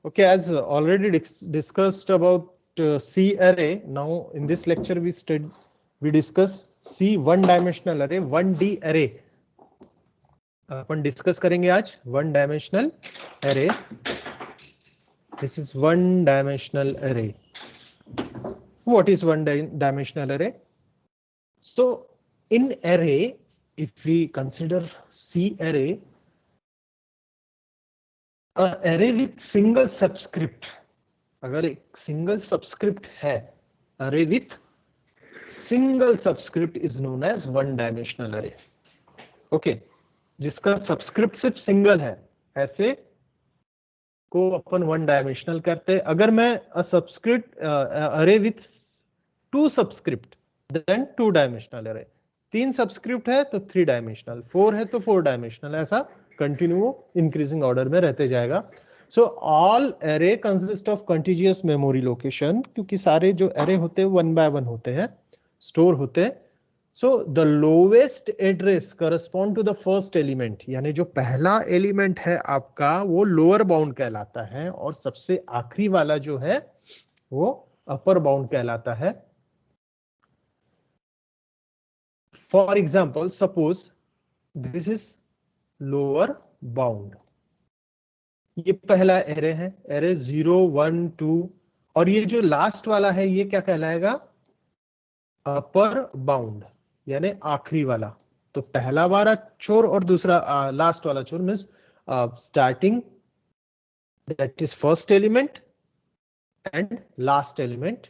Okay, as already discussed about C array, now in this lecture we discuss C one dimensional array, 1D array. Upon discuss करेंगे आज one dimensional array. This is one dimensional array. What is one dimensional array? So in array, if we consider C array, array with single subscript, अगर एक single subscript है, array with single subscript is known as one dimensional array. Okay, जिसका subscript सिर्फ single है, ऐसे को अपन one dimensional करते हैं. अगर मैं subscript array with two subscript then two dimensional array. 3 subscript है तो 3 डायमेंशनल, 4 है तो 4 डायमेंशनल, ऐसा कंटिन्यू इंक्रीजिंग ऑर्डर में रहते जाएगा. सो ऑल अरे consist of continuous memory location, क्योंकि सारे जो अरे होते हैं 1 by 1 होते हैं, स्टोर होते हैं. So the lowest address correspond to the first element, यानी जो पहला एलिमेंट है आपका वो लोअर बाउंड कहलाता है और सबसे आखिरी वाला जो है वो अपर बाउंड कहलाता है. For example suppose this is lower bound, ये पहला एरे है, एरे 0 1 2, और ये जो लास्ट वाला है ये क्या कहलाएगा, अपर बाउंड यानी आखिरी वाला. तो पहला वाला छोर और दूसरा लास्ट वाला छोर means starting that is first element and last element,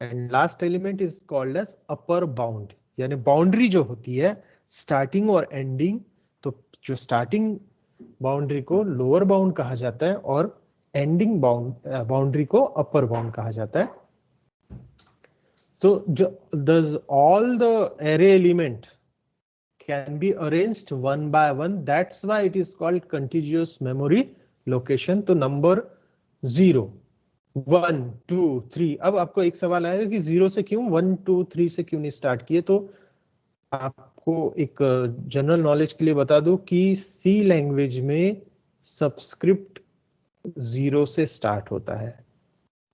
and last element is called as upper bound. यानी बाउंड्री जो होती है स्टार्टिंग और एंडिंग, तो जो स्टार्टिंग बाउंड्री को लोअर बाउंड कहा जाता है और एंडिंग बाउंड्री को अपर बाउंड कहा जाता है. So does all the array element can be arranged one by one. That's why it is called contiguous memory location. तो नंबर 0 1 2 3. अब आपको एक सवाल आएगा कि 0 से क्यों, 1 2 3 से क्यों नहीं स्टार्ट किए. तो आपको एक जनरल नॉलेज के लिए बता दूं कि C लैंग्वेज में सब्सक्रिप्ट 0 से स्टार्ट होता है.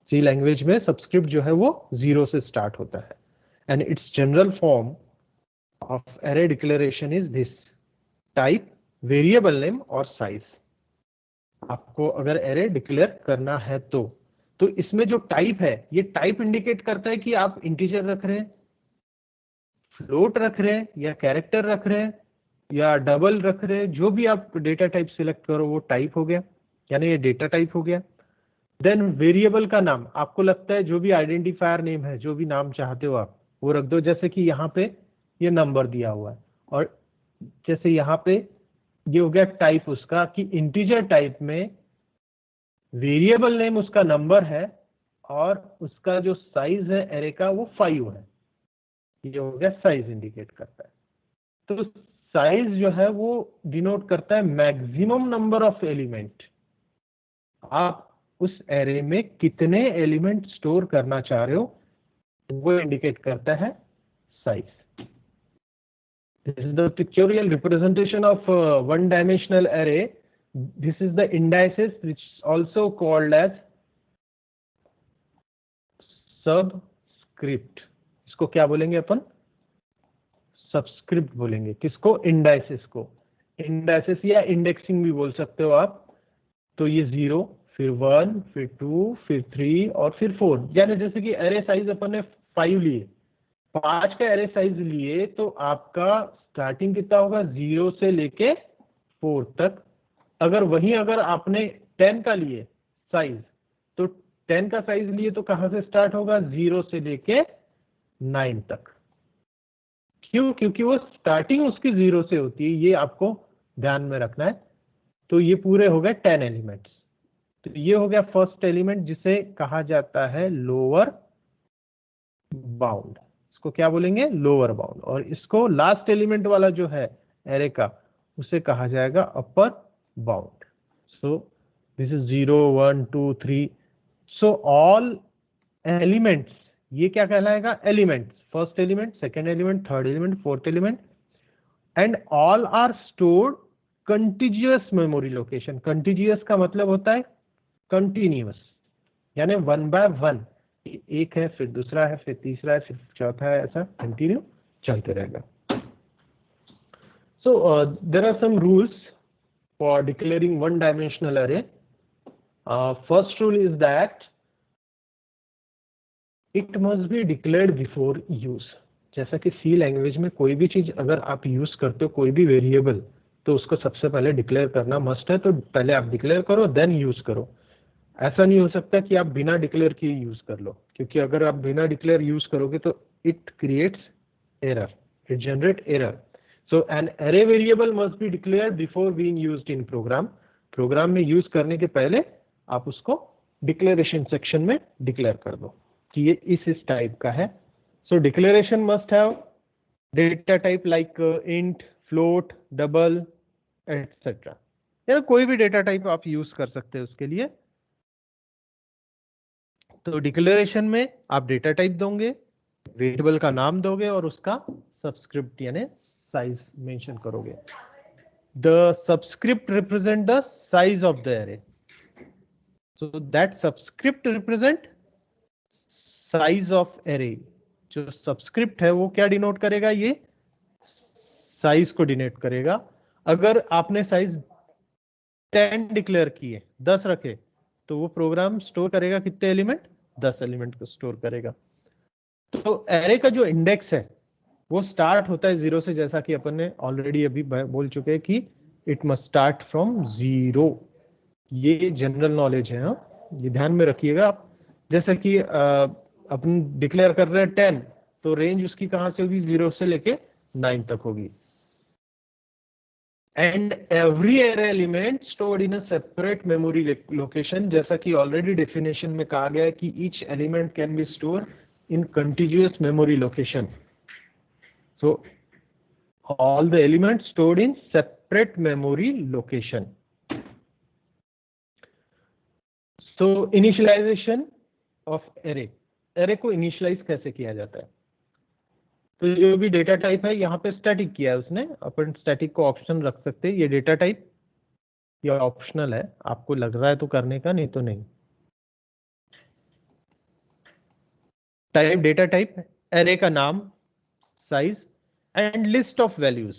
C लैंग्वेज में सब्सक्रिप्ट जो है वो 0 से स्टार्ट होता है. And it's general form of array declaration is this: type, variable name और साइज. आपको अगर एरे डिक्लेयर करना है तो इसमें जो टाइप है, ये टाइप इंडिकेट करता है कि आप इंटीजर रख रहे हैं, फ्लोट रख रहे हैं, या कैरेक्टर रख रहे हैं, या डबल रख रहे हैं. जो भी आप डेटा टाइप सिलेक्ट करो वो टाइप हो गया, यानी ये डेटा टाइप हो गया. देन वेरिएबल का नाम, आपको लगता है जो भी आइडेंटिफायर नेम है, जो भी नाम चाहते हो आप वो रख दो. जैसे कि यहाँ पे ये नंबर दिया हुआ है, और जैसे यहाँ पे ये हो गया टाइप उसका कि इंटीजर टाइप में वेरिएबल नेम उसका नंबर है और उसका जो साइज है एरे का वो 5 है. ये हो गया साइज इंडिकेट करता है. तो साइज जो है वो डिनोट करता है मैक्सिमम नंबर ऑफ एलिमेंट. आप उस एरे में कितने एलिमेंट स्टोर करना चाह रहे हो वो इंडिकेट करता है size. This is the pictorial representation of one dimensional array. This is the indices which also called as subscript. इसको क्या बोलेंगे अपन, सबस्क्रिप्ट बोलेंगे. किसको, इंडाइसेस को. इंडाइसेस या इंडेक्सिंग भी बोल सकते हो आप. तो ये 0, फिर 1, फिर 2, फिर 3 और फिर 4. यानी जैसे कि एरे साइज अपन ने 5 लिए, 5 का एरे साइज लिए, तो आपका स्टार्टिंग कितना होगा, 0 से लेके 4 तक. अगर आपने 10 का लिए साइज, तो 10 का साइज लिए तो कहां से स्टार्ट होगा, 0 से लेके 9 तक. क्यों, क्योंकि वो स्टार्टिंग उसकी 0 से होती है. ये आपको ध्यान में रखना है. तो ये पूरे हो गए 10 एलिमेंट्स. तो ये हो गया फर्स्ट एलिमेंट जिसे कहा जाता है लोअर बाउंड. इसको क्या बोलेंगे, लोअर बाउंड. और इसको लास्ट एलिमेंट वाला जो है एरे का उसे कहा जाएगा upper bound. So this is 0 1 2 3. So all elements, ये क्या कहलाएगा, elements. First element, second element, third element, fourth element, and all are stored continuous memory location. Continuous का मतलब होता है कंटिन्यूअस, यानी 1 by 1, एक है फिर दूसरा है फिर तीसरा है फिर चौथा है, ऐसा कंटिन्यू चलते रहेगा. So there are some rules for declaring one dimensional array. First rule is that it must be declared before use. जैसा कि C लैंग्वेज में कोई भी चीज अगर आप यूज करते हो, कोई भी वेरिएबल, तो उसको सबसे पहले डिक्लेयर करना मस्ट है. तो पहले आप डिक्लेयर करो देन यूज करो. ऐसा नहीं हो सकता कि आप बिना डिक्लेयर किए यूज कर लो, क्योंकि अगर आप बिना डिक्लेयर यूज करोगे तो it creates error, it generate error. So an array variable must be declared before being used in program. Program में यूज करने के पहले आप उसको डिक्लेरेशन सेक्शन में डिक्लेयर कर दो कि ये इस टाइप का है. So declaration must have data type like int, float, double etcetera, या कोई भी डेटा टाइप आप यूज कर सकते हैं उसके लिए. तो डिक्लेरेशन में आप डेटा टाइप दोगे, वेरिएबल का नाम दोगे और उसका सबस्क्रिप्ट यानी साइज मेंशन करोगे. The subscript represent the size of the array. So that subscript represent size of array. जो subscript है वो क्या डिनोट करेगा, ये साइज को डिनोट करेगा. अगर आपने साइज 10 डिक्लेयर किए, 10 रखे, तो वो प्रोग्राम स्टोर करेगा कितने एलिमेंट, 10 एलिमेंट को स्टोर करेगा. तो एरे का जो इंडेक्स है वो स्टार्ट होता है 0 से, जैसा कि अपन ने ऑलरेडी अभी बोल चुके हैं कि इट मस्ट स्टार्ट फ्रॉम 0. ये जनरल नॉलेज है, ये ध्यान में रखिएगा आप. जैसे कि अपन डिक्लेयर कर रहे हैं 10, तो रेंज उसकी कहां से होगी, 0 से लेके 9 तक होगी. And every array element stored in a separate memory location, जैसा कि ऑलरेडी डेफिनेशन में कहा गया है कि each element can be store in continuous memory location. So all the elements stored in separate memory location. So initialization of array. array को initialize कैसे किया जाता है, तो जो भी डेटा टाइप है यहाँ पे स्टैटिक किया है उसने. अपन स्टैटिक को ऑप्शन रख सकते हैं. ये डेटा टाइप ये ऑप्शनल है, आपको लग रहा है तो करने का, नहीं तो नहीं. टाइप डेटा टाइप, array का नाम, size and list of values.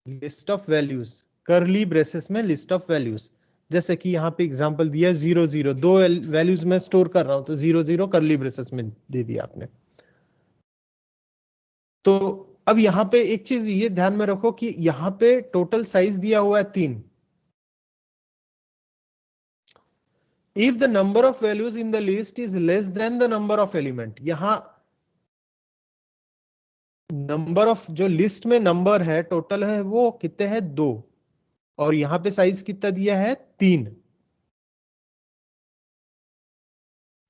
List of values curly braces में लिस्ट ऑफ वैल्यूज. जैसे कि यहाँ पे एग्जांपल दिया 0 0, 2 वैल्यूज में स्टोर कर रहा हूं तो 0 0 कर्ली ब्रेसेस में दे दिया आपने. तो अब यहाँ पे एक चीज ये ध्यान में रखो कि यहाँ पे टोटल साइज दिया हुआ है 3. If the number of values in the list is less than the number of element, यहां नंबर ऑफ जो लिस्ट में नंबर है टोटल है वो कितने हैं, 2, और यहां पे साइज कितना दिया है, 3.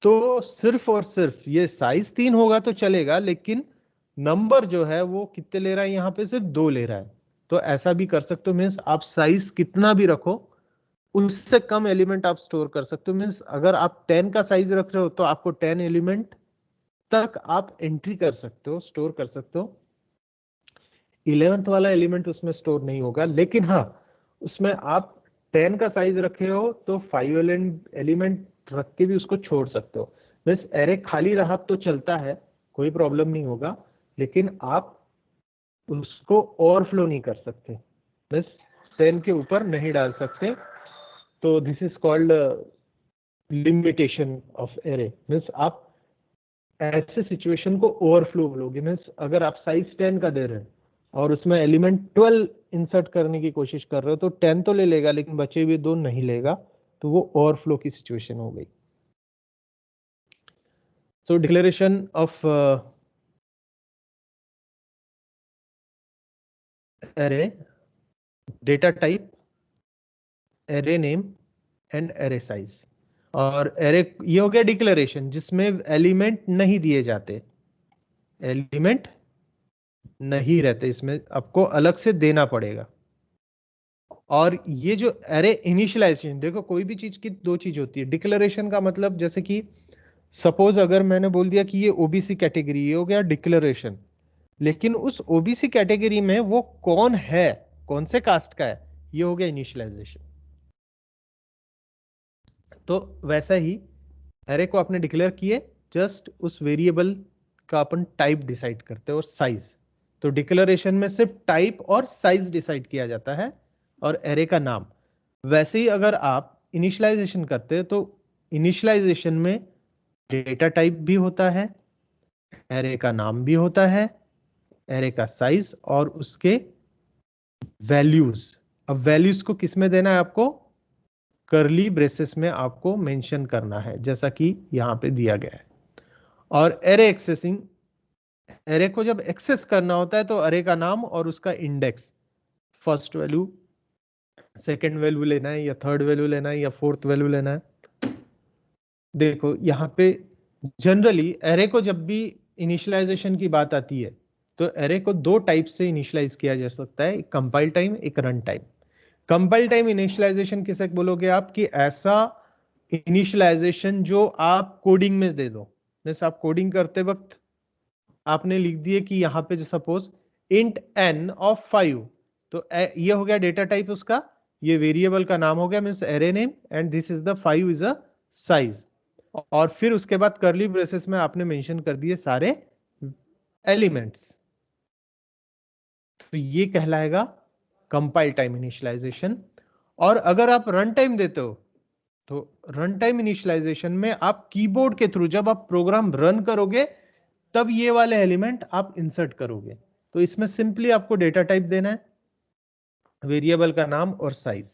तो सिर्फ और सिर्फ ये साइज 3 होगा तो चलेगा, लेकिन नंबर जो है वो कितने ले रहा है, यहाँ पे सिर्फ 2 ले रहा है. तो ऐसा भी कर सकते हो, मीन्स आप साइज कितना भी रखो उससे कम एलिमेंट आप स्टोर कर सकते हो. मीन्स अगर आप 10 का साइज रख रहे हो तो आपको 10 एलिमेंट तक आप एंट्री कर सकते हो, स्टोर कर सकते हो. 11th वाला एलिमेंट उसमें स्टोर नहीं होगा, लेकिन हाँ उसमें आप 10 का साइज रखे हो तो 5 एलिमेंट रख के भी उसको छोड़ सकते हो. मीन्स एरे खाली रहा तो चलता है, कोई प्रॉब्लम नहीं होगा, लेकिन आप उसको ओवरफ्लो नहीं कर सकते, मीन्स 10 के ऊपर नहीं डाल सकते. तो this is called limitation of array. Means आप ऐसे सिचुएशन को ओवरफ्लो बोलोगे. मीन्स अगर आप साइज 10 का दे रहे हैं और उसमें एलिमेंट 12 इंसर्ट करने की कोशिश कर रहे हो तो 10 तो ले लेगा लेकिन बचे हुए 2 नहीं लेगा, तो वो ओवरफ्लो की सिचुएशन हो गई. So declaration of array, data type, array name and array size. और एरे ये हो गया डिक्लेरेशन जिसमें एलिमेंट नहीं दिए जाते, एलिमेंट नहीं रहते, इसमें आपको अलग से देना पड़ेगा. और ये जो एरे इनिशियलाइजेशन, देखो कोई भी चीज की 2 चीज होती है. डिक्लेरेशन का मतलब जैसे कि सपोज अगर मैंने बोल दिया कि ये ओबीसी कैटेगरी, ये हो गया डिक्लेरेशन. लेकिन उस ओबीसी कैटेगरी में वो कौन है, कौन से कास्ट का है, ये हो गया इनिशियलाइजेशन. तो वैसा ही एरे को आपने डिक्लेयर किए, जस्ट उस वेरिएबल का अपन टाइप डिसाइड करते हैं और साइज। तो डिक्लेरेशन में सिर्फ टाइप और साइज डिसाइड किया जाता है और एरे का नाम। वैसे ही अगर आप इनिशियलाइजेशन करते हैं तो इनिशियलाइजेशन में डेटा टाइप भी होता है, एरे का नाम भी होता है, एरे का साइज और उसके वैल्यूज। अब वैल्यूज को किस में देना है आपको? कर्ली ब्रेसेस में आपको मेंशन करना है, जैसा कि यहां पे दिया गया है। और एरे एक्सेसिंग, एरे को जब एक्सेस करना होता है तो एरे का नाम और उसका index, first value, second value लेना है या थर्ड वैल्यू लेना है या फोर्थ वैल्यू लेना है। देखो यहाँ पे जनरली एरे को जब भी इनिशियलाइजेशन की बात आती है तो एरे को दो टाइप से इनिशियलाइज किया जा सकता है, एक कंपाइल टाइम, एक run time. Compile time initialization किसे बोलोगे आप? कि ऐसा इनिशियलाइजेशन जो आप कोडिंग में दे दो। जैसे आप कोडिंग करते वक्त आपने लिख दिए कि यहाँ पे सपोज इंट n ऑफ 5, तो ये हो गया डेटा टाइप उसका, ये वेरिएबल का नाम हो गया, means array name, and this is the 5 is a size. और फिर उसके बाद कर्ली ब्रेसेस में आपने मेंशन कर दिए सारे एलिमेंट्स। तो ये कहलाएगा कंपाइल टाइम इनिशियलाइजेशन। और अगर आप रन टाइम देते हो तो रन टाइम इनिशियलाइजेशन में आप कीबोर्ड के थ्रू जब आप प्रोग्राम रन करोगे तब ये वाले एलिमेंट आप इंसर्ट करोगे। तो इसमें सिंपली आपको डेटा टाइप देना है, वेरिएबल का नाम और साइज।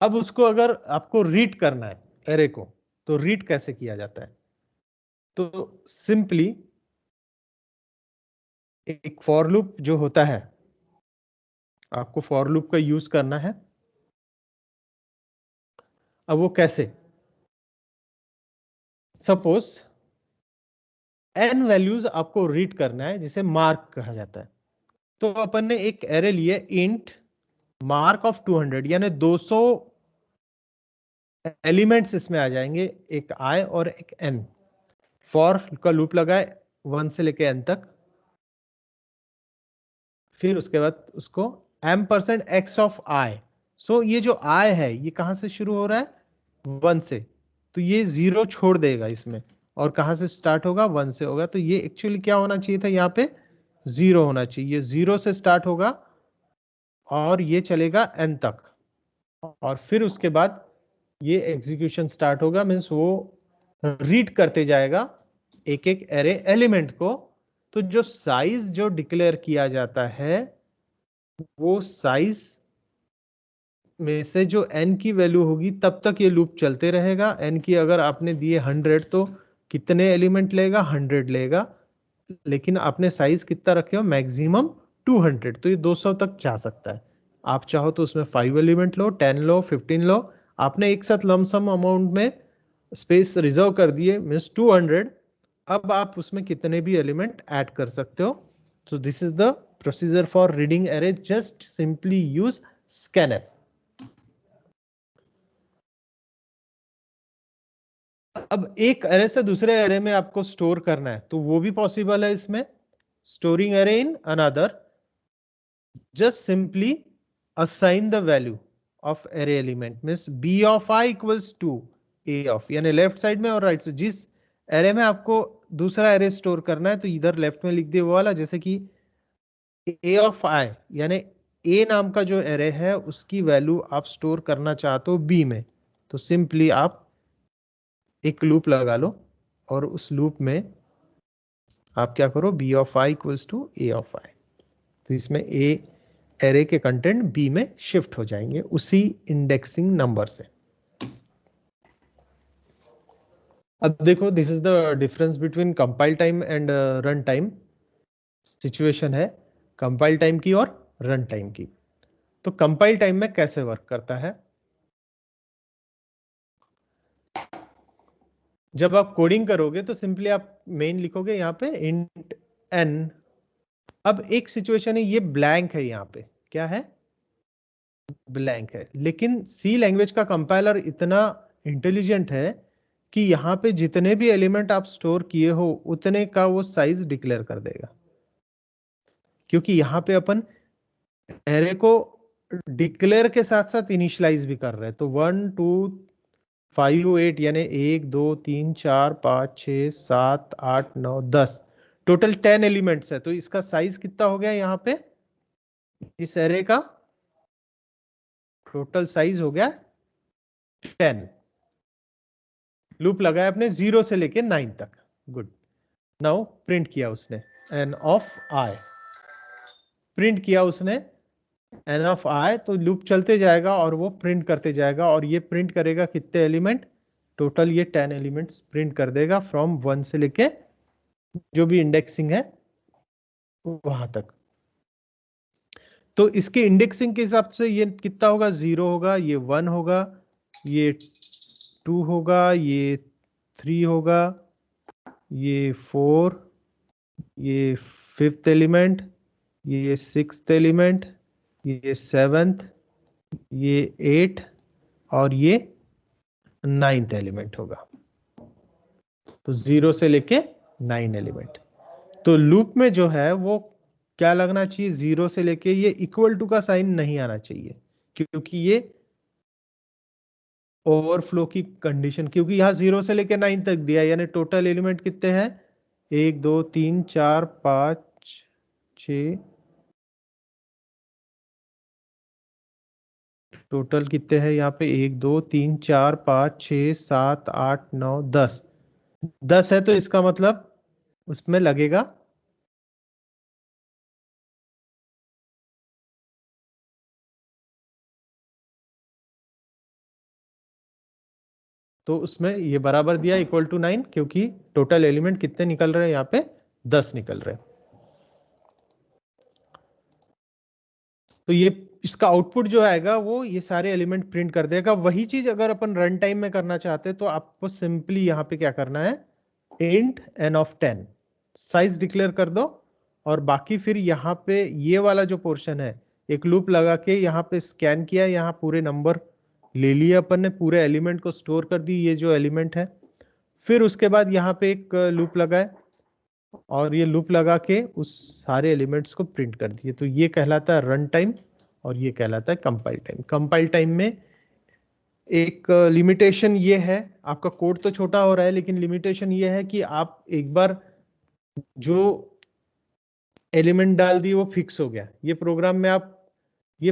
अब उसको अगर आपको रीड करना है एरे को, तो रीड कैसे किया जाता है? तो सिंपली एक फॉर लूप जो होता है, आपको फॉर लूप का यूज करना है। अब वो कैसे? सपोज n वैल्यूज आपको रीड करना है जिसे मार्क कहा जाता है। तो अपन ने एक एरे लिए इंट मार्क ऑफ 200, यानी 200 एलिमेंट्स इसमें आ जाएंगे, एक i और एक n। फॉर का लूप लगाए 1 से लेके n तक, फिर उसके बाद उसको m% x ऑफ i। सो ये जो i है ये कहां से शुरू हो रहा है? 1 से। तो ये 0 छोड़ देगा इसमें, और कहां से स्टार्ट होगा? 1 से होगा। तो ये एक्चुअली क्या होना चाहिए था? यहाँ पे 0 होना चाहिए। 0 से स्टार्ट होगा और ये चलेगा n तक, और फिर उसके बाद ये एग्जीक्यूशन स्टार्ट होगा, मीन्स वो रीड करते जाएगा एक एक एरे एलिमेंट को। तो जो साइज जो डिक्लेयर किया जाता है वो साइज में से जो n की वैल्यू होगी तब तक ये लूप चलते रहेगा। n की अगर आपने दिए 100 तो कितने एलिमेंट लेगा? 100 लेगा। लेकिन आपने साइज कितना रखे हो? मैक्सिमम 200, तो ये 200 तक जा सकता है। आप चाहो तो उसमें 5 एलिमेंट लो, 10 लो, 15 लो। आपने एक साथ लमसम अमाउंट में स्पेस रिजर्व कर दिए, मीन्स 200। अब आप उसमें कितने भी एलिमेंट ऐड कर सकते हो। तो this is the procedure for reading array, just simply use scanf. अब एक एरे से दूसरे एरे में आपको स्टोर करना है तो वो भी पॉसिबल है इसमें। Storing array in another, just simply assign the value of array element, means b of i equals to a of, यानी लेफ्ट साइड में और राइट से जिस एरे में आपको दूसरा एरे स्टोर करना है तो इधर लेफ्ट में लिख दिए वो वाला, जैसे कि a of i, यानी a नाम का जो एरे है उसकी वैल्यू आप स्टोर करना चाहते हो b में। तो सिंपली आप एक लूप लगा लो और उस लूप में आप क्या करो? b of i equals to a of i। तो इसमें a एरे के कंटेंट बी में शिफ्ट हो जाएंगे उसी इंडेक्सिंग नंबर से। अब देखो, this is the difference between compile time and run time. Situation है कंपाइल टाइम की और रन टाइम की। तो कंपाइल टाइम में कैसे वर्क करता है? जब आप कोडिंग करोगे तो सिंपली आप मेन लिखोगे यहाँ पे इंट n। अब एक सिचुएशन है, ये ब्लैंक है, यहाँ पे क्या है? ब्लैंक है। लेकिन सी लैंग्वेज का कंपाइलर इतना इंटेलिजेंट है कि यहाँ पे जितने भी एलिमेंट आप स्टोर किए हो उतने का वो साइज डिक्लेयर कर देगा, क्योंकि यहाँ पे अपन एरे को डिक्लेयर के साथ साथ इनिशियलाइज भी कर रहे हैं, तो 1 2 5 8 यानी 1 2 3 4 5 6 7 8 9 10, टोटल 10 एलिमेंट्स है। तो इसका साइज कितना हो गया यहाँ पे, इस एरे का टोटल साइज हो गया 10। लूप लगाया अपने 0 से लेके 9 तक। गुड। नाउ प्रिंट किया उसने एन ऑफ आई, प्रिंट किया उसने एन ऑफ आई, तो लूप चलते जाएगा और वो प्रिंट करते जाएगा, और ये प्रिंट करेगा कितने एलिमेंट, टोटल ये 10 एलिमेंट्स प्रिंट कर देगा फ्रॉम 1 से लेके जो भी इंडेक्सिंग है वहां तक। तो इसके इंडेक्सिंग के हिसाब से ये कितना होगा, 0 होगा, ये 1 होगा, ये 2 होगा, ये 3 होगा, ये 4, ये 5th एलिमेंट, ये 6th एलिमेंट, ये 7th, ये 8 और ये 9th एलिमेंट होगा। तो 0 से लेके 9 एलिमेंट। तो लूप में जो है वो क्या लगना चाहिए, 0 से लेके ये इक्वल टू का साइन नहीं आना चाहिए, क्योंकि ये ओवरफ्लो की कंडीशन, क्योंकि यहां 0 से लेके 9 तक दिया, यानी टोटल एलिमेंट कितने हैं, 1 2 3 4 5 6, टोटल कितने हैं यहाँ पे, 1 2 3 4 5 6 7 8 9 10, 10 है। तो इसका मतलब उसमें लगेगा तो उसमें ये बराबर दिया इक्वल टू 9, क्योंकि टोटल एलिमेंट कितने निकल रहे हैं यहाँ पे, 10 निकल रहे हैं। तो ये इसका आउटपुट जो आएगा वो ये सारे एलिमेंट प्रिंट कर देगा। वही चीज अगर अपन रन टाइम में करना चाहते हैं तो आपको सिंपली यहाँ पे क्या करना है, int n of 10 size declare कर दो, और बाकी फिर यहाँ पे ये वाला जो पोर्शन है एक लूप लगा के यहाँ पे स्कैन किया, यहाँ पूरे नंबर ले लिए अपन ने, पूरे एलिमेंट को स्टोर कर दी ये जो एलिमेंट है। फिर उसके बाद यहाँ पे एक लूप लगाए और ये लूप लगा के उस सारे एलिमेंट्स को प्रिंट कर दिए। तो ये कहलाता है रन टाइम और ये कहलाता है कंपाइल टाइम। कंपाइल टाइम में एक लिमिटेशन ये है, आपका कोड तो छोटा हो रहा है लेकिन लिमिटेशन ये है कि आप एक बार जो एलिमेंट डाल दिए वो फिक्स हो गया, ये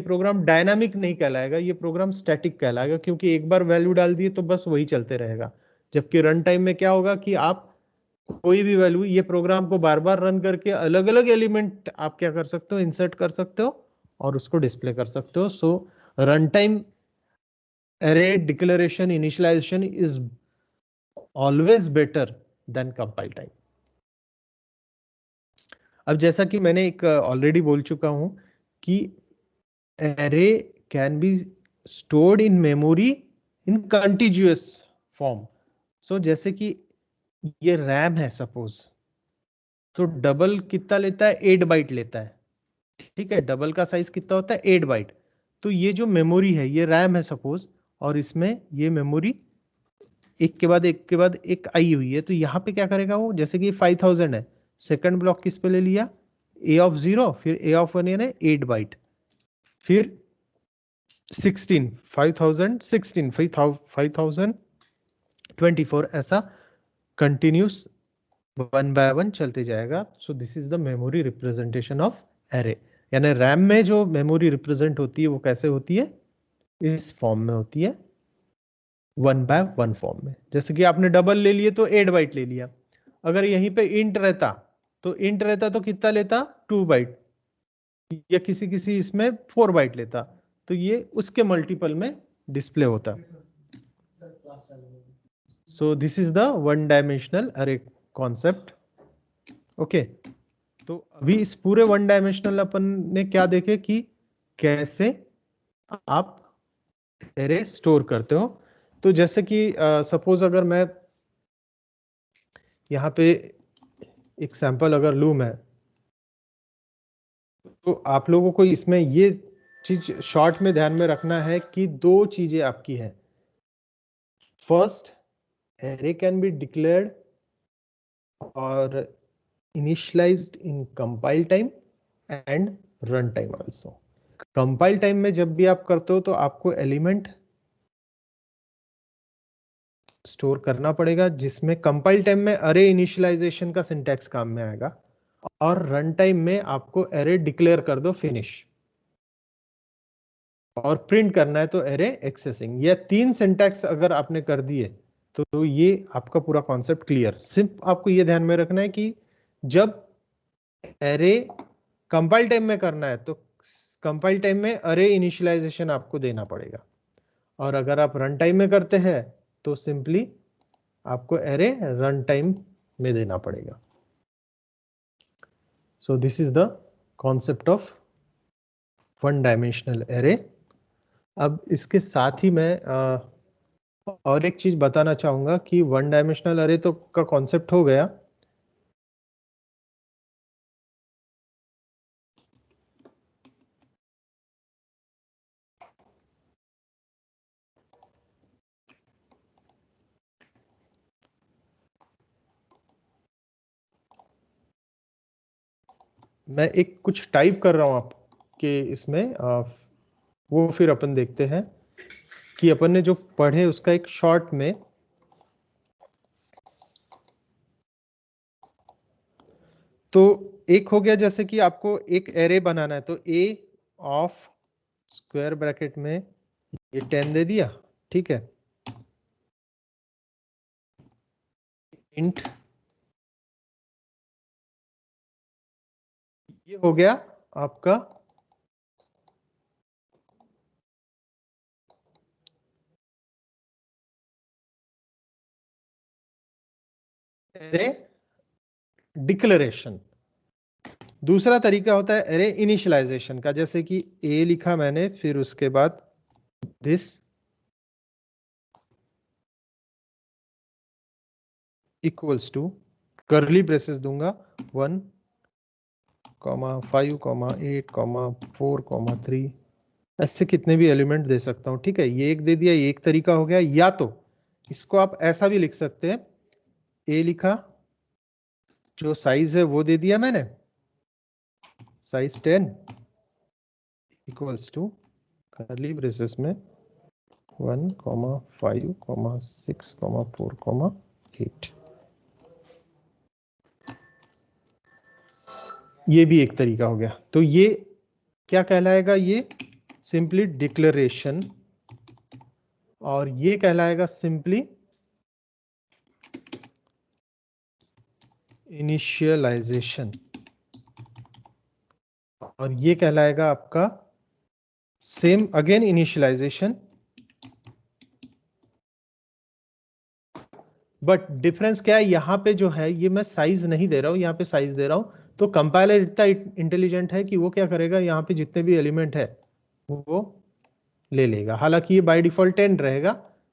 प्रोग्राम डायनामिक नहीं कहलाएगा, ये प्रोग्राम स्टैटिक कहलाएगा, क्योंकि एक बार वैल्यू डाल दिए तो बस वही चलते रहेगा। जबकि रन टाइम में क्या होगा कि आप कोई भी वैल्यू, ये प्रोग्राम को बार बार रन करके अलग अलग एलिमेंट आप क्या कर सकते हो, इंसर्ट कर सकते हो और उसको डिस्प्ले कर सकते हो। So run time array declaration initialization is always better than compile time। अब जैसा कि मैंने एक ऑलरेडी बोल चुका हूं कि array can be stored in memory in contiguous form। सो जैसे कि ये रैम है सपोज, तो डबल कितना लेता है, 8 बाइट लेता है, ठीक है, डबल का साइज कितना होता है, 8 बाइट। तो ये जो मेमोरी है ये रैम है सपोज, और इसमें ये मेमोरी एक के बाद एक के बाद एक आई हुई है। तो यहाँ पे क्या करेगा वो, जैसे कि 5000 है, सेकंड ब्लॉक किस पे ले लिया, ए ऑफ 0, फिर ए ऑफ 1 यानी 8 बाइट, फिर 16 5000 16 5024, ऐसा कंटिन्यूस 1 बाय 1 चलते जाएगा। सो this is the memory representation of array. यानी रैम में जो मेमोरी रिप्रेजेंट होती है वो कैसे होती है, इस फॉर्म में होती है, 1 बाय 1 फॉर्म में। जैसे कि आपने डबल ले लिए तो 8 बाइट ले लिया, अगर यहीं पे इंट रहता तो कितना लेता, 2 बाइट, या किसी किसी इसमें 4 बाइट लेता, तो ये उसके मल्टीपल में डिस्प्ले होता। सो this is the one dimensional अरे कॉन्सेप्ट। ओके, तो अभी इस पूरे वन डायमेंशनल अपन ने क्या देखे कि कैसे आप एरे स्टोर करते हो। तो जैसे कि सपोज अगर मैं यहाँ पे एक सैंपल अगर लूं मैं, तो आप लोगों को इसमें ये चीज शॉर्ट में ध्यान में रखना है कि दो चीजें आपकी हैं। First, array can be declared और initialized in compile time and run time also। Compile time में जब भी आप करते हो तो आपको एलिमेंट स्टोर करना पड़ेगा, जिसमें कंपाइल टाइम में अरे इनिशियलाइजेशन का सिंटैक्स काम में आएगा, और रन टाइम में आपको एरे डिक्लेयर कर दो फिनिश, और प्रिंट करना है तो एरे एक्सेसिंग। ये 3 सिंटैक्स अगर आपने कर दिए तो ये आपका पूरा कॉन्सेप्ट क्लियर। सिर्फ आपको ये ध्यान में रखना है कि जब एरे कंपाइल टाइम में करना है तो कंपाइल टाइम में अरे इनिशियलाइजेशन आपको देना पड़ेगा, और अगर आप रन टाइम में करते हैं तो सिंपली आपको एरे रन टाइम में देना पड़ेगा। सो this is the concept of one dimensional array. अब इसके साथ ही मैं और एक चीज बताना चाहूंगा कि वन डायमेंशनल अरे तो का कॉन्सेप्ट हो गया, मैं एक कुछ टाइप कर रहा हूं आपके इसमें, वो फिर अपन देखते हैं कि अपन ने जो पढ़े उसका एक शॉर्ट में। तो एक हो गया, जैसे कि आपको एक एरे बनाना है तो ए ऑफ स्क्वायर ब्रैकेट में ये 10 दे दिया, ठीक है, इंट, ये हो गया आपका एरे डिक्लेरेशन। दूसरा तरीका होता है एरे इनिशियलाइजेशन का, जैसे कि ए लिखा मैंने, फिर उसके बाद this equals to, curly braces दूंगा, 1, 5, 8, 4, 3, ऐसे कितने भी एलिमेंट दे सकता हूं, ठीक है। ये एक दे दिया, ये एक तरीका हो गया। या तो इसको आप ऐसा भी लिख सकते हैं, ए लिखा, जो साइज है वो दे दिया मैंने, size 10 equals to curly braces में 1, 5, 6, 4, 8। ये भी एक तरीका हो गया। तो ये क्या कहलाएगा, ये सिंपली डिक्लेरेशन, और ये कहलाएगा सिंपली इनिशियलाइजेशन, और ये कहलाएगा आपका same again initialization. But difference क्या है, यहां पे जो है ये मैं साइज नहीं दे रहा हूं, यहां पे साइज दे रहा हूं। तो कंपाइलर इतना इंटेलिजेंट है कि वो क्या करेगा, यहां पे जितने भी एलिमेंट है वो ले लेगा। हालांकि ये बाय डिफॉल्ट 10 रहेगा,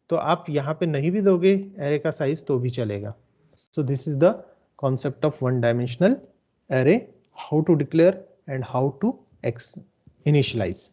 तो आप यहां पे नहीं भी दोगे एरे का साइज तो भी चलेगा। So this is the concept of one dimensional array, how to declare and how to initialise.